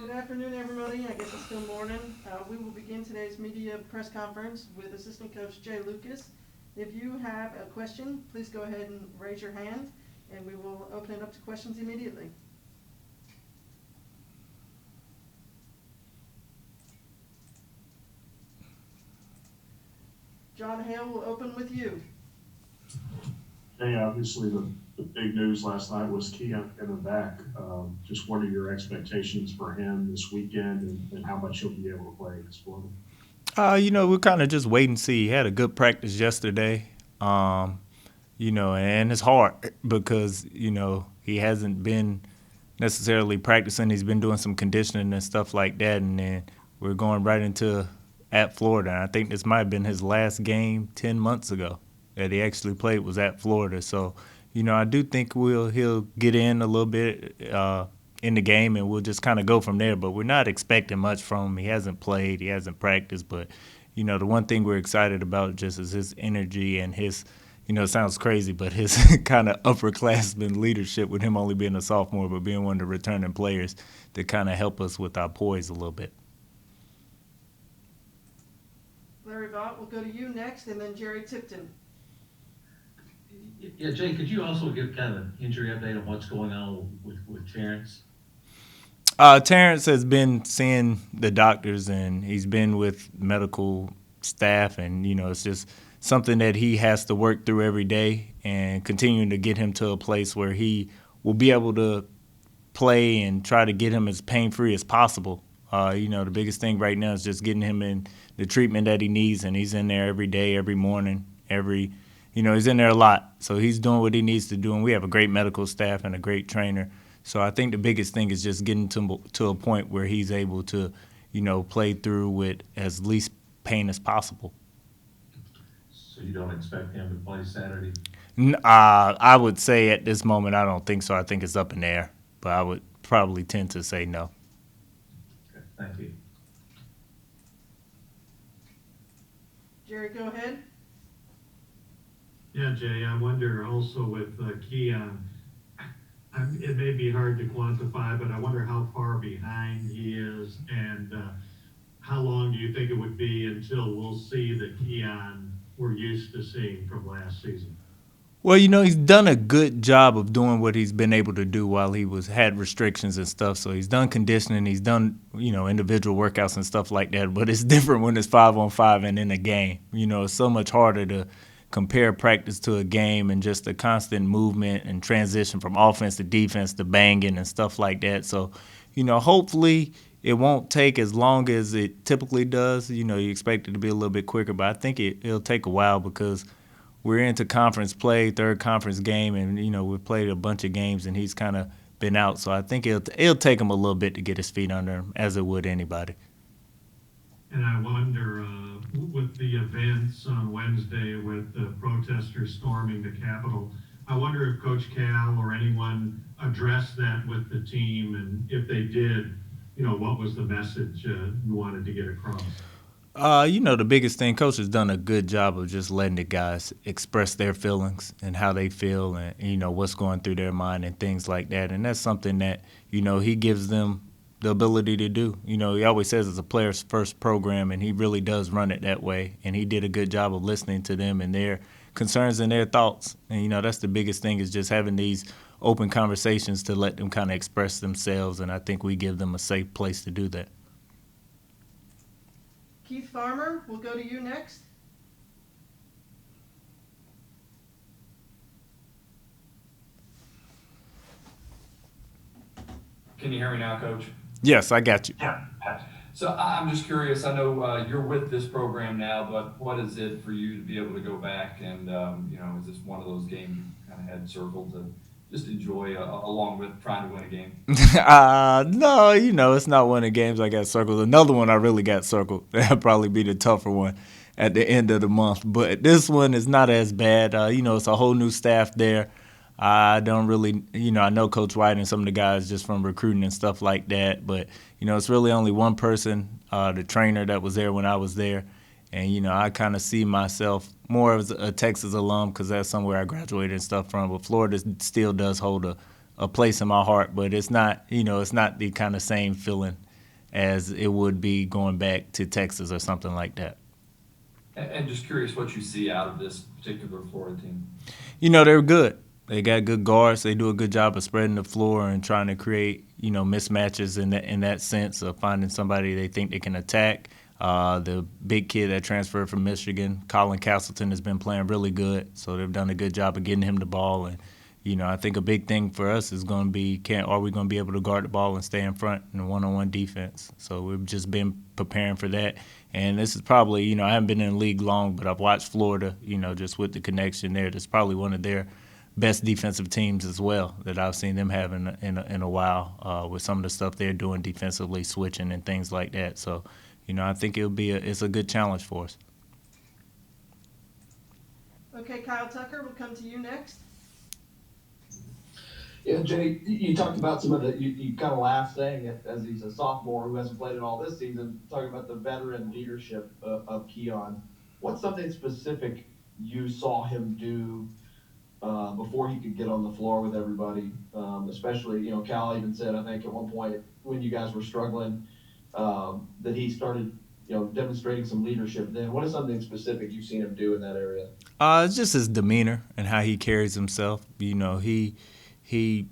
Good afternoon, everybody. I guess it's still morning. We will begin today's media press conference with Assistant Coach Jay Lucas. If you have a question, please go ahead and raise your hand, and we will open it up to questions immediately. John Hale will open with you. Hey, obviously the big news last night was Keon coming back. Just what are your expectations for him this weekend and how much he'll be able to play against Florida? We're kind of just wait and see. He had a good practice yesterday. And it's hard because, he hasn't been necessarily practicing. He's been doing some conditioning and stuff like that. And then we're going right into at Florida. And I think this might have been his last game 10 months ago that he actually played was at Florida. So, I do think he'll get in a little bit in the game, and we'll just kind of go from there. But we're not expecting much from him. He hasn't played. He hasn't practiced. But, the one thing we're excited about just is his energy and his, it sounds crazy, but his kind of upperclassman leadership with him only being a sophomore but being one of the returning players to kind of help us with our poise a little bit. Larry Vaught will go to you next, and then Jerry Tipton. Yeah, Jay, could you also give kind of an injury update on what's going on with Terrence? Terrence has been seeing the doctors, and he's been with medical staff, and, it's just something that he has to work through every day and continuing to get him to a place where he will be able to play and try to get him as pain-free as possible. The biggest thing right now is just getting him in the treatment that he needs, and he's in there every day, every morning, he's in there a lot. So he's doing what he needs to do, and we have a great medical staff and a great trainer. So I think the biggest thing is just getting to a point where he's able to, play through with as least pain as possible. So you don't expect him to play Saturday? I would say at this moment I don't think so. I think it's up in the air, but I would probably tend to say no. Okay, thank you. Jerry, go ahead. Yeah, Jay, I wonder also with Keon, it may be hard to quantify, but I wonder how far behind he is and how long do you think it would be until we'll see the Keon we're used to seeing from last season? Well, he's done a good job of doing what he's been able to do while he had restrictions and stuff. So he's done conditioning, he's done, individual workouts and stuff like that. But it's different when it's 5-on-5 and in a game. It's so much harder to compare practice to a game and just the constant movement and transition from offense to defense to banging and stuff like that. So, hopefully it won't take as long as it typically does. You expect it to be a little bit quicker, but I think it'll take a while because we're into conference play, third conference game, and, we've played a bunch of games and he's kind of been out. So I think it'll take him a little bit to get his feet under him, as it would anybody. And I wonder, with the events on Wednesday with the protesters storming the Capitol, I wonder if Coach Cal or anyone addressed that with the team, and if they did, what was the message you wanted to get across? The biggest thing, Coach has done a good job of just letting the guys express their feelings and how they feel and, what's going through their mind and things like that. And that's something that, he gives them the ability to do. He always says it's a player's first program, and he really does run it that way. And he did a good job of listening to them and their concerns and their thoughts. And, that's the biggest thing is just having these open conversations to let them kind of express themselves. And I think we give them a safe place to do that. Keith Farmer, we'll go to you next. Can you hear me now, Coach? Yes, I got you. Yeah. So I'm just curious. I know you're with this program now, but what is it for you to be able to go back and, is this one of those games you kind of had circled to just enjoy along with trying to win a game? No, it's not one of the games I got circled. Another one I really got circled. That'll probably be the tougher one at the end of the month. But this one is not as bad. It's a whole new staff there. I don't really, I know Coach White and some of the guys just from recruiting and stuff like that. But, it's really only one person, the trainer that was there when I was there. And, I kind of see myself more as a Texas alum because that's somewhere I graduated and stuff from. But Florida still does hold a place in my heart. But it's not, it's not the kind of same feeling as it would be going back to Texas or something like that. And just curious what you see out of this particular Florida team. You know, they're good. They got good guards. They do a good job of spreading the floor and trying to create, you know, mismatches in that sense of finding somebody they think they can attack. The big kid that transferred from Michigan, Colin Castleton, has been playing really good. So they've done a good job of getting him the ball. And, you know, I think a big thing for us is going to be, are we going to be able to guard the ball and stay in front in one-on-one defense? So we've just been preparing for that. And this is probably, you know, I haven't been in the league long, but I've watched Florida, you know, just with the connection there. That's probably one of their best defensive teams as well that I've seen them have in a while with some of the stuff they're doing defensively, switching and things like that. So, you know, I think it's a good challenge for us. Okay, Kyle Tucker, we'll come to you next. Yeah, Jay, you talked about some of the, you kind of laughed saying it as he's a sophomore who hasn't played it all this season, talking about the veteran leadership of Keon. What's something specific you saw him do before he could get on the floor with everybody? Especially, you know, Cal even said, I think at one point when you guys were struggling, that he started, you know, demonstrating some leadership then. What is something specific you've seen him do in that area? It's just his demeanor and how he carries himself. You know, he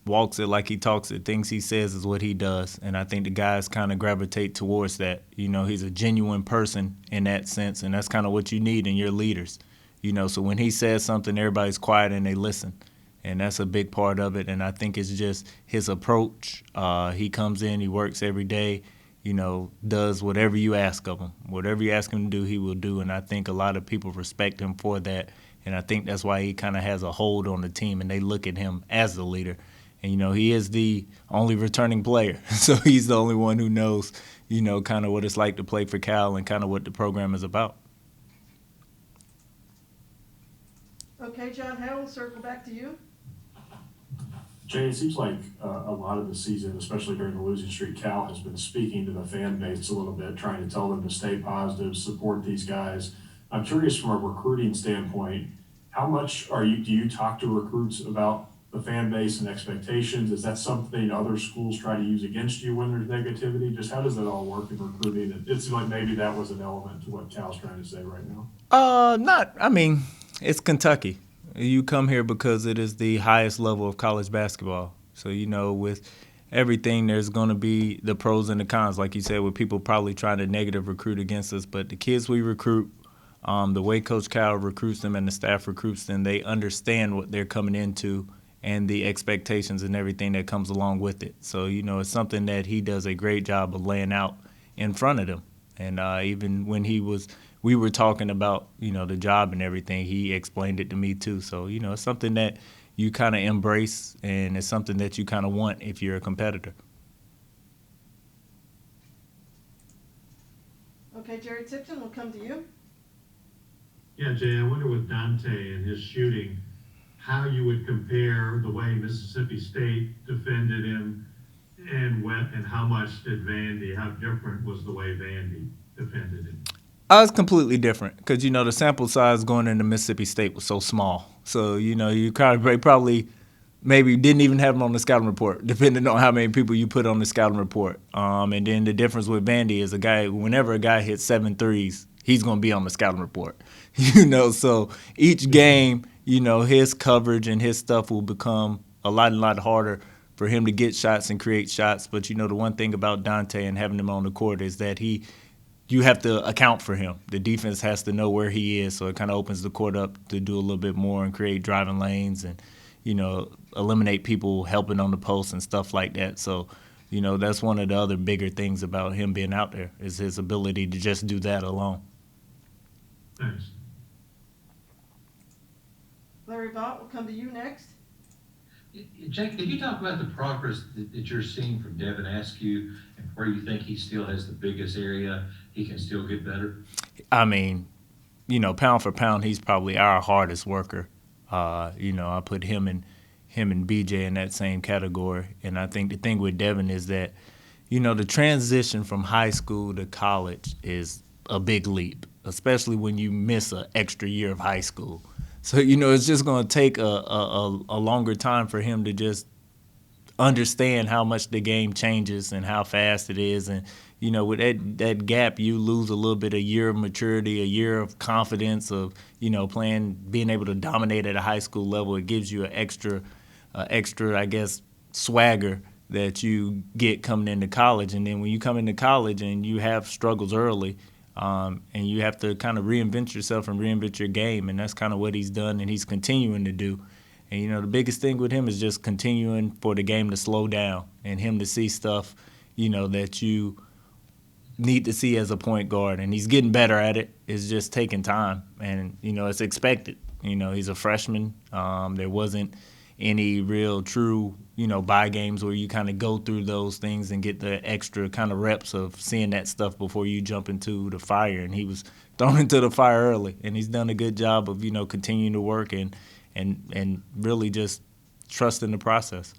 walks it like he talks it. Things he says is what he does. And I think the guys kind of gravitate towards that. You know, he's a genuine person in that sense, and that's kind of what you need in your leaders. You know, so when he says something, everybody's quiet and they listen. And that's a big part of it. And I think it's just his approach. He comes in, he works every day, you know, does whatever you ask of him. Whatever you ask him to do, he will do. And I think a lot of people respect him for that. And I think that's why he kind of has a hold on the team, and they look at him as the leader. And, you know, he is the only returning player. So he's the only one who knows, you know, kind of what it's like to play for Cal and kind of what the program is about. Okay, John Hale, we'll circle back to you. Jay, it seems like a lot of the season, especially during the losing streak, Cal has been speaking to the fan base a little bit, trying to tell them to stay positive, support these guys. I'm curious from a recruiting standpoint, how much do you talk to recruits about the fan base and expectations? Is that something other schools try to use against you when there's negativity? Just how does that all work in recruiting? It seems like maybe that was an element to what Cal's trying to say right now. It's Kentucky. You come here because it is the highest level of college basketball. So, you know, with everything, there's going to be the pros and the cons, like you said, with people probably trying to negative recruit against us. But the kids we recruit, the way Coach Cal recruits them and the staff recruits them, they understand what they're coming into and the expectations and everything that comes along with it. So, you know, it's something that he does a great job of laying out in front of them. And even when we were talking about, you know, the job and everything, he explained it to me too. So, you know, it's something that you kind of embrace, and it's something that you kind of want if you're a competitor. Okay, Jerry Tipton, we'll come to you. Yeah, Jay, I wonder with Dante and his shooting, how you would compare the way Mississippi State defended him and how much did Vandy, how different was the way Vandy defended him? It's completely different because, you know, the sample size going into Mississippi State was so small. So, you know, you kind of probably maybe didn't even have him on the scouting report, depending on how many people you put on the scouting report. And then the difference with Vandy is whenever a guy hits 7 threes, he's going to be on the scouting report. You know, so each game, you know, his coverage and his stuff will become a lot harder for him to get shots and create shots. But, you know, the one thing about Dante and having him on the court is that you have to account for him. The defense has to know where he is, so it kind of opens the court up to do a little bit more and create driving lanes and, you know, eliminate people helping on the post and stuff like that. So, you know, that's one of the other bigger things about him being out there is his ability to just do that alone. Thanks. Larry Vaught, we'll come to you next. Jake, could you talk about the progress that you're seeing from Devin Askew and where you think he still has the biggest area he can still get better? I mean, you know, pound for pound, he's probably our hardest worker. You know, I put him and BJ in that same category. And I think the thing with Devin is that, you know, the transition from high school to college is a big leap, especially when you miss an extra year of high school. So, you know, it's just going to take a longer time for him to just understand how much the game changes and how fast it is. And, you know, with that gap, you lose a little bit, a year of maturity, a year of confidence of, you know, being able to dominate at a high school level. It gives you an extra, I guess, swagger that you get coming into college. And then when you come into college and you have struggles early, and you have to kind of reinvent yourself and reinvent your game, and that's kind of what he's done and he's continuing to do. And, you know, the biggest thing with him is just continuing for the game to slow down and him to see stuff, you know, that you need to see as a point guard. And he's getting better at it. It's just taking time. And, you know, it's expected. You know, he's a freshman. There wasn't any real true, you know, bye games where you kind of go through those things and get the extra kind of reps of seeing that stuff before you jump into the fire. And he was thrown into the fire early, and he's done a good job of, you know, continuing to work and really just trusting the process.